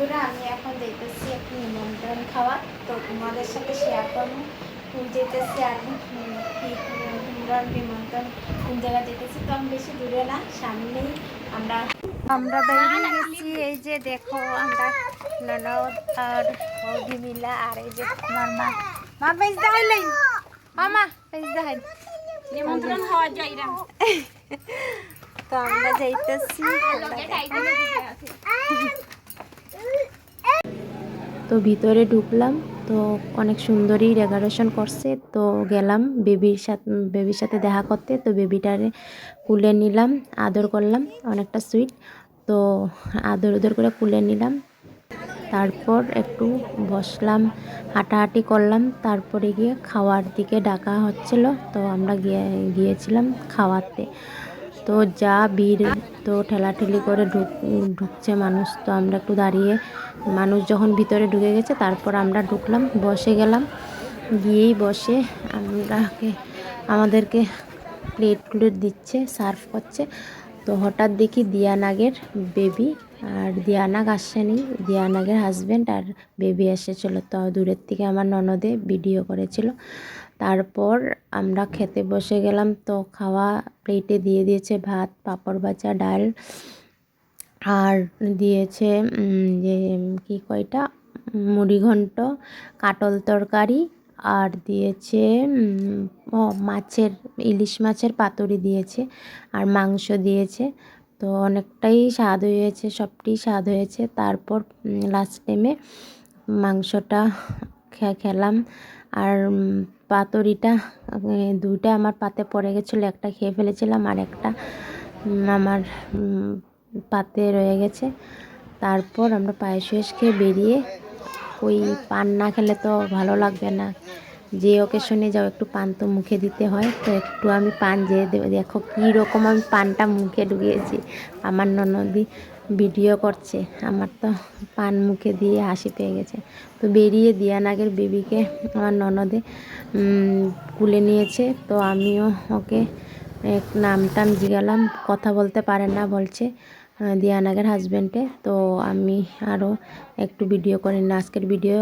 বন্ধুরা, আমি এখন যেতেছি একটু নিমন্ত্রণ খাওয়া, তো তোমাদের সাথে শেয়ার করবো। যেতেছি আমি নিমন্ত্রণ কোন জায়গায় যেতেছি, তো আমি বেশি দূরে না, সামনেই আমরা বেরিয়ে গেছি। এই যে দেখো, আমরা ননদ আর বৌদি মিলা, আর এই যে আমার মা বেশ দেখাইলেন, মামা বেশ দেখাই নিমন্ত্রণ হওয়া যায় না। তো আমরা যাইতেছি। তো ভিতরে ঢুকলাম, তো অনেক সুন্দরই ডেকোরেশন করছে। তো গেলাম বেবির সাথে দেখা করতে। তো বেবিটারে কুলে নিলাম, আদর করলাম, অনেকটা সুইট। তো আদর করে কুলে নিলাম। তারপর একটু বসলাম, হাঁটাহাঁটি করলাম। তারপরে গিয়ে খাওয়ার দিকে ডাকা হচ্ছিল, তো আমরা গিয়েছিলাম খাওয়াতে। তো যা ভিড়, তো ঠেলাঠেলি করে ঢুকছে মানুষ। তো আমরা একটু দাঁড়িয়ে, মানুষ যখন ভিতরে ঢুকে গেছে তারপর আমরা ঢুকলাম, বসে গেলাম। গিয়েই বসে আমাদেরকে প্লেট দিচ্ছে, সার্ভ করছে। তো হঠাৎ দেখি দিয়ানাগের বেবি, আর দিয়ানাগ আসেনি, দিয়ানাগের হাজব্যান্ড আর বেবি এসেছিলো। তো দূরের থেকে আমার ননদে ভিডিও করেছিল। তারপর আমরা খেতে বসে গেলাম। তো খাওয়া প্লেটে দিয়ে দিয়েছে ভাত, পাঁপড় ভাজা, ডাল, আর দিয়েছে যে কি কয়টা মুড়িঘণ্ট, কাটল তরকারি, আর দিয়েছে ইলিশ মাছের পাতুরি দিয়েছে, আর মাংস দিয়েছে। তো অনেকটাই স্বাদ হয়েছে, সবটি স্বাদ হয়েছে। তারপর লাস্ট টাইমে মাংসটা খেলাম। আর পাতুরিটা দুইটা আমার পাতে পড়ে গেছিলো, একটা খেয়ে ফেলেছিলাম, আর একটা আমার পাতে রয়ে গেছে। তারপর আমরা পায়েস খেয়ে বেরিয়ে, ওই পান না খেলে তো ভালো লাগবে না, যে অকেশনে যাও একটু পান তো মুখে দিতে হয়। তো একটু আমি পান যেয়ে দেখো কীরকম আমি পানটা মুখে ঢুকিয়েছি। আমার ননদি ভিডিও করছে, আমার তো পান মুখে দিয়ে হাসি পেয়ে গেছে। তো বেরিয়ে দিয়ানাগের বেবিকে আমার ননদে কুলে নিয়েছে। তো আমিও ওকে নাম টাম জিগালাম, কথা বলতে পারে না বলছে দিয়ানাগের হাজব্যান্ডে। তো আমি আরও একটু ভিডিও করে নিই। আজকের ভিডিও